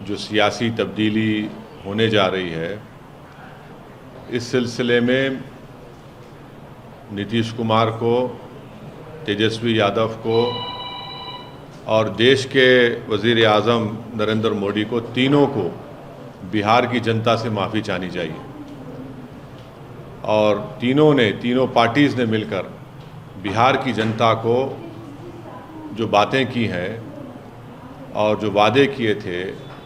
जो सियासी तब्दीली होने जा रही है, इस सिलसिले में नीतीश कुमार को, तेजस्वी यादव को और देश के वज़ीर आज़म नरेंद्र मोदी को, तीनों को बिहार की जनता से माफ़ी चाहनी चाहिए। और तीनों पार्टीज़ ने मिलकर बिहार की जनता को जो बातें की हैं और जो वादे किए थे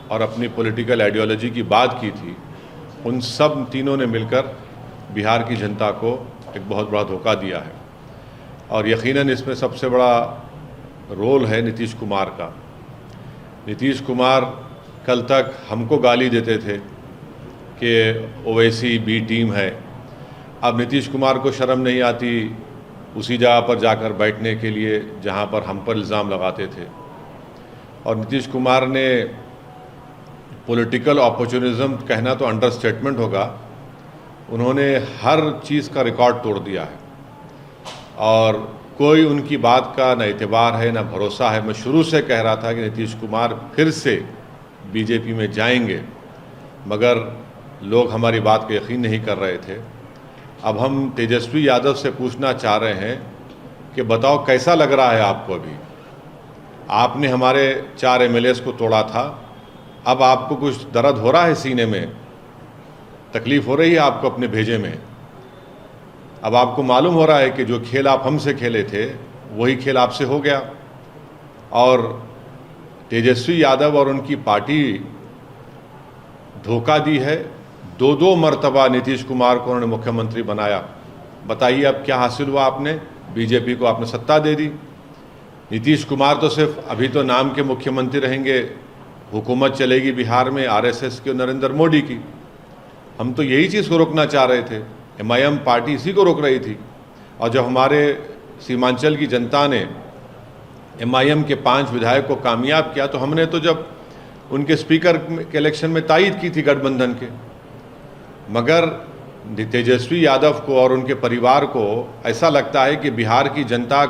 और अपनी पॉलिटिकल आइडियोलॉजी की बात की थी, उन सब तीनों ने मिलकर बिहार की जनता को एक बहुत बड़ा धोखा दिया है। और यकीनन इसमें सबसे बड़ा रोल है नीतीश कुमार का। नीतीश कुमार कल तक हमको गाली देते थे कि ओवैसी बी टीम है। अब नीतीश कुमार को शर्म नहीं आती उसी जगह पर जाकर बैठने के लिए जहां पर हम पर इल्ज़ाम लगाते थे। और नीतीश कुमार ने पॉलिटिकल अपॉर्चुनिज्म कहना तो अंडरस्टेटमेंट होगा, उन्होंने हर चीज़ का रिकॉर्ड तोड़ दिया है और कोई उनकी बात का न एतबार है न भरोसा है। मैं शुरू से कह रहा था कि नीतीश कुमार फिर से बीजेपी में जाएंगे, मगर लोग हमारी बात को यकीन नहीं कर रहे थे। अब हम तेजस्वी यादव से पूछना चाह रहे हैं कि बताओ कैसा लग रहा है आपको? अभी आपने हमारे 4 MLAs को तोड़ा था, अब आपको कुछ दर्द हो रहा है सीने में? तकलीफ़ हो रही है आपको अपने भेजे में? अब आपको मालूम हो रहा है कि जो खेल आप हमसे खेले थे वही खेल आपसे हो गया। और तेजस्वी यादव और उनकी पार्टी धोखा दी है। 2 मर्तबा नीतीश कुमार को उन्होंने मुख्यमंत्री बनाया। बताइए अब क्या हासिल हुआ? आपने बीजेपी को आपने सत्ता दे दी। नीतीश कुमार तो सिर्फ अभी तो नाम के मुख्यमंत्री रहेंगे, हुकूमत चलेगी बिहार में RSS की और नरेंद्र मोदी की। हम तो यही चीज़ को रोकना चाह रहे थे। MIM पार्टी इसी को रोक रही थी। और जब हमारे सीमांचल की जनता ने MIM के 5 विधायक को कामयाब किया, तो हमने तो जब उनके स्पीकर के इलेक्शन में तायद की थी गठबंधन के। मगर तेजस्वी यादव को और उनके परिवार को ऐसा लगता है कि बिहार की जनता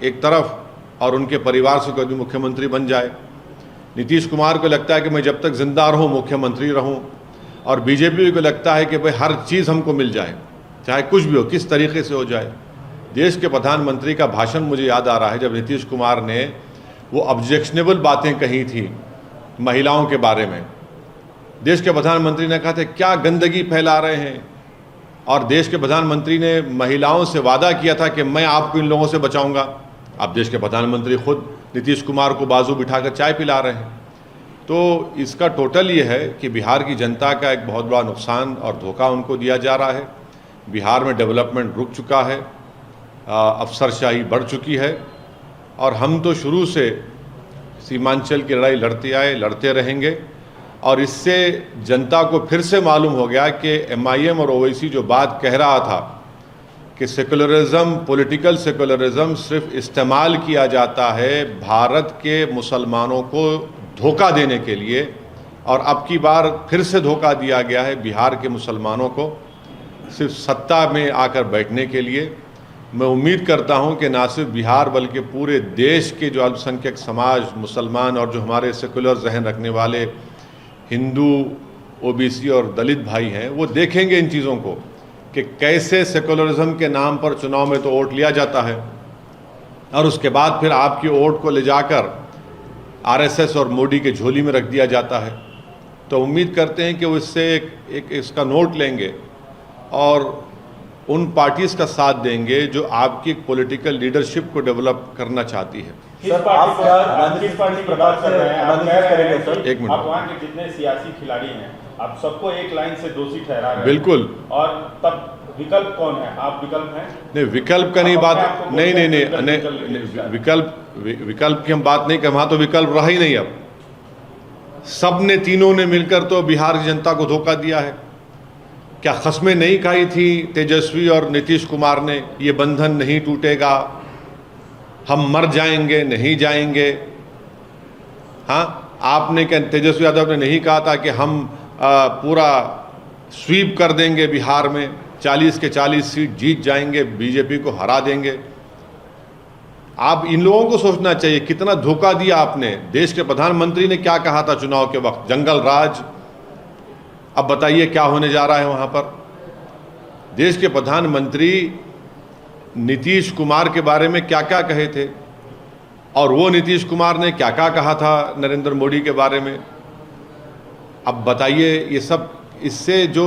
एक तरफ और उनके परिवार से कोई मुख्यमंत्री बन जाए। नीतीश कुमार को लगता है कि मैं जब तक जिंदा रहूं मुख्यमंत्री रहूं, और बीजेपी को लगता है कि भाई हर चीज़ हमको मिल जाए, चाहे कुछ भी हो, किस तरीके से हो जाए। देश के प्रधानमंत्री का भाषण मुझे याद आ रहा है, जब नीतीश कुमार ने वो ऑब्जेक्शनेबल बातें कही थी महिलाओं के बारे में। देश के प्रधानमंत्री ने कहा था क्या गंदगी फैला रहे हैं, और देश के प्रधानमंत्री ने महिलाओं से वादा किया था कि मैं आपको इन लोगों से बचाऊंगा। अब देश के प्रधानमंत्री खुद नीतीश कुमार को बाजू बिठाकर चाय पिला रहे हैं। तो इसका टोटल ये है कि बिहार की जनता का एक बहुत बड़ा नुकसान और धोखा उनको दिया जा रहा है। बिहार में डेवलपमेंट रुक चुका है, अफसरशाही बढ़ चुकी है, और हम तो शुरू से सीमांचल की लड़ाई लड़ते आए, लड़ते रहेंगे। और इससे जनता को फिर से मालूम हो गया कि MIM और ओवैसी जो बात कह रहा था कि सेकुलरिज्म, पॉलिटिकल सेकुलरिज्म सिर्फ इस्तेमाल किया जाता है भारत के मुसलमानों को धोखा देने के लिए, और अब की बार फिर से धोखा दिया गया है बिहार के मुसलमानों को सिर्फ सत्ता में आकर बैठने के लिए। मैं उम्मीद करता हूं कि ना सिर्फ बिहार बल्कि पूरे देश के जो अल्पसंख्यक समाज, मुसलमान और जो हमारे सेकुलर जहन रखने वाले हिंदू, OBC और दलित भाई हैं, वो देखेंगे इन चीज़ों को कि कैसे सेकुलरिज्म के नाम पर चुनाव में तो वोट लिया जाता है और उसके बाद फिर आपकी वोट को ले जाकर RSS और मोदी के झोली में रख दिया जाता है। तो उम्मीद करते हैं कि वो इससे एक इसका नोट लेंगे और उन पार्टीज़ का साथ देंगे जो आपकी पॉलिटिकल लीडरशिप को डेवलप करना चाहती है। सर, आप किस पार्टी की बात कर रहे हैं? आप कह रहे हैं सर, एक मिनट, आप वहाँ के जितने सियासी खिलाड़ी हैं आप सबको एक लाइन से दोषी ठहरा रहे हैं। बिल्कुल। और तब विकल्प कौन है? आप विकल्प हैं? नहीं, विकल्प का नहीं बात, नहीं, विकल्प की हम बात नहीं कर, वहाँ तो विकल्प रहा ही नहीं। अब सब ने, तीनों ने मिलकर तो बिहार की जनता को धोखा दिया है। क्या खस्में नहीं खाई थी तेजस्वी और नीतीश कुमार ने? ये बंधन नहीं टूटेगा, हम मर जाएंगे, नहीं जाएंगे। हाँ, आपने क्या, तेजस्वी यादव ने नहीं कहा था कि हम पूरा स्वीप कर देंगे बिहार में, 40 के 40 सीट जीत जाएंगे, बीजेपी को हरा देंगे? आप इन लोगों को सोचना चाहिए कितना धोखा दिया आपने। देश के प्रधानमंत्री ने क्या कहा था चुनाव के वक्त, जंगल राज। अब बताइए क्या होने जा रहा है वहां पर। देश के प्रधानमंत्री नीतीश कुमार के बारे में क्या क्या कहे थे, और वो नीतीश कुमार ने क्या क्या कहा था नरेंद्र मोदी के बारे में। अब बताइए, ये सब इससे जो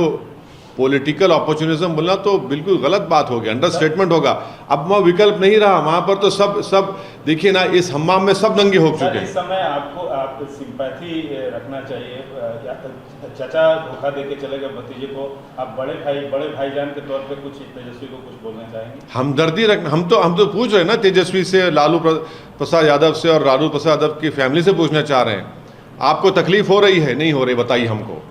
पॉलिटिकल अपॉर्चुनिज्म बोलना तो बिल्कुल गलत बात हो गया, अंडरस्टेटमेंट होगा। अब वहाँ विकल्प नहीं रहा, वहाँ पर तो सब देखिए ना, इस हम्माम में सब नंगे हो चुके हैं। इस समय आपको आप सिंपैथी रखना चाहिए। चाचा धोखा दे के चले गए भतीजे को, आप बड़े भाईजान के तौर पे कुछ तेजस्वी को कुछ बोलना चाहेंगे? हमदर्दी रखना, हम तो पूछ रहे हैं ना तेजस्वी से, लालू प्रसाद यादव से और लालू प्रसाद यादव की फैमिली से पूछना चाह रहे हैं, आपको तकलीफ हो रही है नहीं हो रही, बताइए हमको।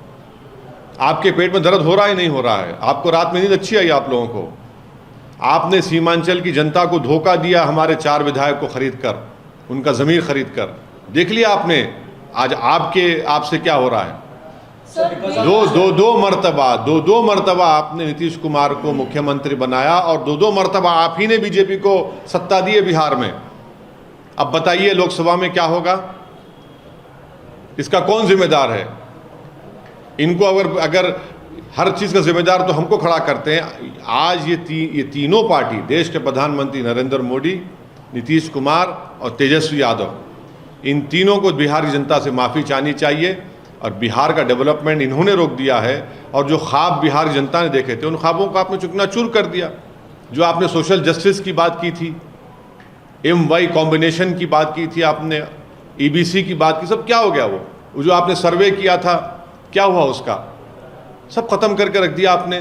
आपके पेट में दर्द हो रहा है नहीं हो रहा है? आपको रात में नींद अच्छी आई आप लोगों को? आपने सीमांचल की जनता को धोखा दिया, हमारे 4 विधायक को खरीद कर, उनका ज़मीर खरीद कर। देख लिया आपने आज आपसे क्या हो रहा है। दो मरतबा आपने नीतीश कुमार को मुख्यमंत्री बनाया, और दो मरतबा आप ही ने बीजेपी को सत्ता दी है बिहार में। अब बताइए लोकसभा में क्या होगा, इसका कौन जिम्मेदार है? इनको अगर हर चीज़ का जिम्मेदार तो हमको खड़ा करते हैं। आज ये तीनों पार्टी, देश के प्रधानमंत्री नरेंद्र मोदी, नीतीश कुमार और तेजस्वी यादव, इन तीनों को बिहार की जनता से माफ़ी चाहनी चाहिए। और बिहार का डेवलपमेंट इन्होंने रोक दिया है, और जो ख्वाब बिहार की जनता ने देखे थे उन ख्वाबों को आपने चूर कर दिया। जो आपने सोशल जस्टिस की बात की थी, MY कॉम्बिनेशन की बात की थी आपने, EBC की बात की, सब क्या हो गया? वो जो आपने सर्वे किया था क्या हुआ उसका? सब खत्म करके रख दिया आपने।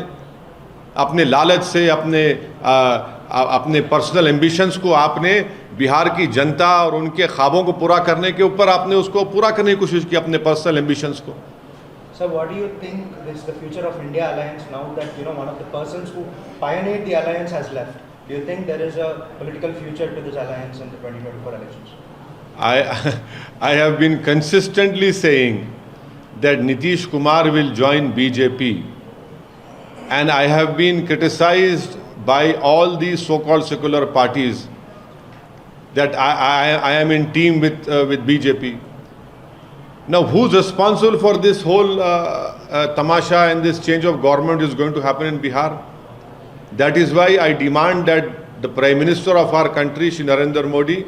अपने लालच से, अपने पर्सनल एम्बिशंस को आपने बिहार की जनता और उनके ख्वाबों को पूरा करने के ऊपर आपने उसको पूरा करने की कोशिश की, अपने पर्सनल एम्बिशंस को। Sir, what do you think is the future of India Alliance now that one of the persons who pioneered the alliance has left? Do you think there is a political future to this alliance in the 2024 elections? I have been consistently saying that Nitish Kumar will join BJP, and I have been criticized by all these so-called secular parties that I am in team with BJP. Now, who's responsible for this whole tamasha and this change of government is going to happen in Bihar? That is why I demand that the Prime Minister of our country, Shri Narendra Modi,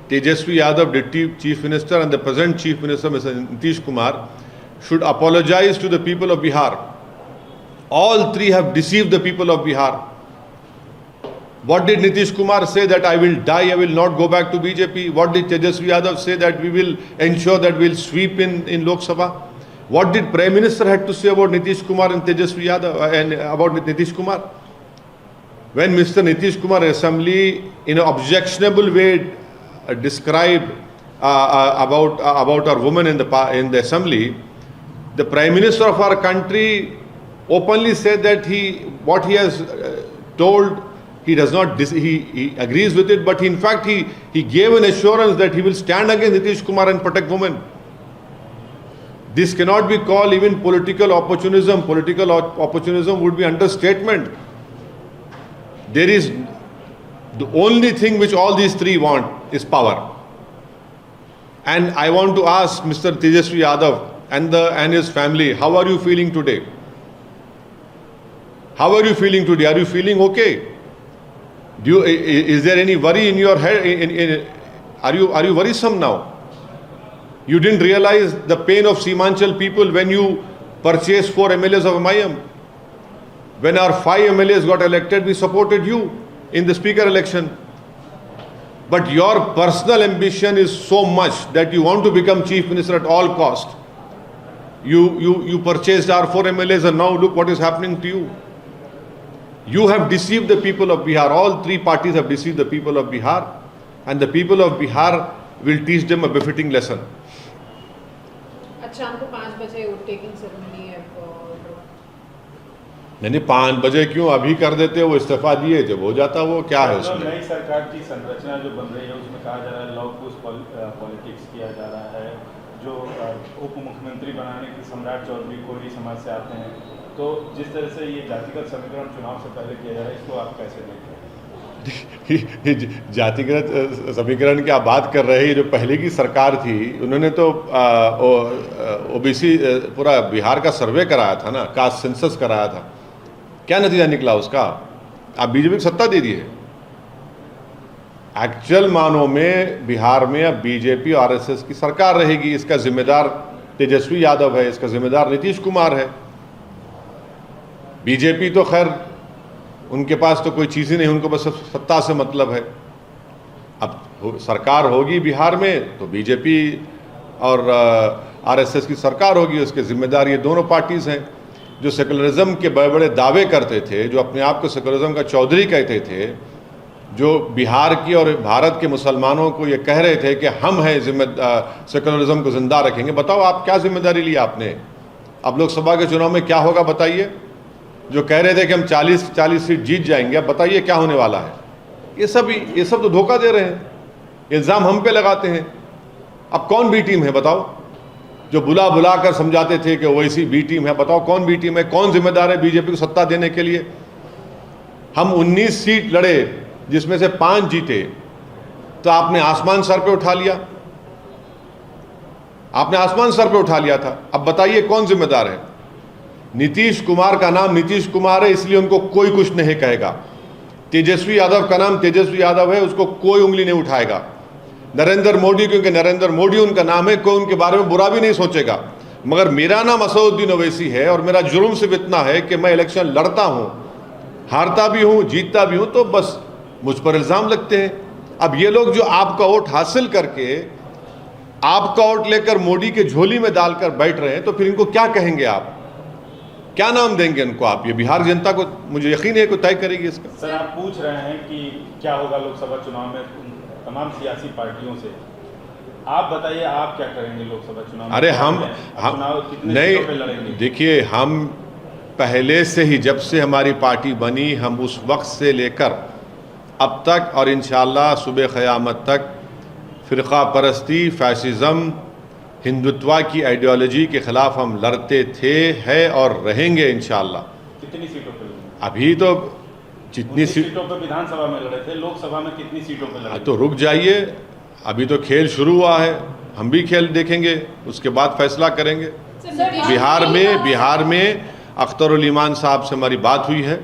Tejaswi Yadav, Deputy Chief Minister, and the present Chief Minister, Mr. Nitish Kumar, should apologize to the people of Bihar. All three have deceived the people of Bihar. What did Nitish Kumar say? That I will die, I will not go back to BJP. What did Tejaswi Yadav say? That we will ensure that we will sweep in Lok Sabha. What did Prime Minister had to say about Nitish Kumar and Tejaswi Yadav and about Nitish Kumar? When Mr. Nitish Kumar Assembly in an objectionable way described about our women in the Assembly, the Prime Minister of our country openly said that what he has told, he does not, he agrees with it, but in fact he gave an assurance that he will stand against Nitish Kumar and protect women. This cannot be called even political opportunism. Political opportunism would be understatement. There is the only thing which all these three want is power. And I want to ask Mr. Tejaswi Yadav and his family, how are you feeling today? How are you feeling today? Are you feeling okay? Is there any worry in your head? Are you worrisome now? You didn't realize the pain of Seemanchal people when you purchased 4 MLAs of MIM. When our 5 MLAs got elected, we supported you in the speaker election. But your personal ambition is so much that you want to become chief minister at all cost. You purchased our 4 MLAs, and now look what is happening to you. You have deceived the people of Bihar. All three parties have deceived the people of Bihar, and the people of Bihar will teach them a befitting lesson. अच्छा, हमको 5 बजे vote taking ceremony है। नहीं 5 बजे क्यों, अभी कर देते, वो इस्तीफा दिए, जब हो जाता वो क्या है उसमें। नई सरकार की संरचना जो बन रही है उसमें कहा जा रहा है लव कुश पॉलिटिक्स किया जा रहा है। जो उप मुख्यमंत्री बनाने की सम्राट चौधरी कोहली समाज से आते हैं, तो जिस तरह से ये जातिगत समीकरण चुनाव से पहले किया जा रहा है, इसको आप कैसे देखते हैं? जातिगत समीकरण की आप बात कर रहे हैं, जो पहले की सरकार थी उन्होंने तो ओबीसी पूरा बिहार का सर्वे कराया था ना, कास्ट सेंसस कराया था। क्या नतीजा निकला उसका? आप बीजेपी को सत्ता दे दिए। एक्चुअल मानों में बिहार में अब बीजेपी और आरएसएस की सरकार रहेगी। इसका जिम्मेदार तेजस्वी यादव है, इसका जिम्मेदार नीतीश कुमार है। बीजेपी तो खैर उनके पास तो कोई चीज़ ही नहीं, उनको बस सत्ता से मतलब है। अब सरकार होगी बिहार में तो बीजेपी और आरएसएस की सरकार होगी, उसके जिम्मेदार ये दोनों पार्टीज़ हैं। जो सेकुलरिज्म के बड़े बड़े दावे करते थे, जो अपने आप को सेकुलरिज्म का चौधरी कहते थे, जो बिहार की और भारत के मुसलमानों को ये कह रहे थे कि हम हैं सेकुलरिज्म को जिंदा रखेंगे, बताओ आप क्या जिम्मेदारी ली आपने? अब लोकसभा के चुनाव में क्या होगा बताइए? जो कह रहे थे कि हम 40 सीट जीत जाएंगे, अब बताइए क्या होने वाला है? ये सब तो धोखा दे रहे हैं, इल्ज़ाम हम पे लगाते हैं। अब कौन बी टीम है बताओ? जो बुला बुला कर समझाते थे कि ओवैसी बी टीम है, बताओ कौन बी टीम है? कौन जिम्मेदार है बीजेपी को सत्ता देने के लिए? हम 19 सीट लड़े जिसमें से 5 जीते, तो आपने आसमान सर पे उठा लिया, आपने आसमान सर पे उठा लिया था। अब बताइए कौन जिम्मेदार है? नीतीश कुमार का नाम नीतीश कुमार है, इसलिए उनको कोई कुछ नहीं कहेगा। तेजस्वी यादव का नाम तेजस्वी यादव है, उसको कोई उंगली नहीं उठाएगा। नरेंद्र मोदी, क्योंकि नरेंद्र मोदी उनका नाम है, कोई उनके बारे में बुरा भी नहीं सोचेगा। मगर मेरा नाम असदुद्दीन ओवैसी है और मेरा जुर्म सिर्फ इतना है कि मैं इलेक्शन लड़ता हूं, हारता भी हूं, जीतता भी हूं, तो बस मुझ पर इल्ज़ाम लगते हैं। अब ये लोग जो आपका वोट हासिल करके आपका वोट लेकर मोदी के झोली में डालकर बैठ रहे हैं, तो फिर इनको क्या कहेंगे आप? क्या नाम देंगे इनको आप? ये बिहार जनता को, मुझे यकीन है, को तय करेगी इसका। सर, आप पूछ रहे हैं कि क्या होगा लोकसभा चुनाव में तमाम सियासी पार्टियों से। आप बताइए, आप क्या करेंगे लोकसभा चुनाव में? अरे हम कितने सीटों पे लड़ेंगे? नहीं, देखिए, हम पहले से ही, जब से हमारी पार्टी बनी, हम उस वक्त से लेकर अब तक और इंशाअल्लाह सुबह क़यामत तक फ़िरक़ा परस्ती, फैसिज़म, हिंदुत्व की आइडियोलॉजी के ख़िलाफ़ हम लड़ते थे, है और रहेंगे इंशाअल्लाह। कितनी सीटों पे लड़ेंगे? अभी तो जितनी सीटों पे विधानसभा में लड़े थे, लोकसभा में कितनी सीटों पे लड़े? तो रुक जाइए, अभी तो खेल शुरू हुआ है, हम भी खेल देखेंगे, उसके बाद फैसला करेंगे। बिहार में अख्तरुल ईमान साहब से हमारी बात हुई है,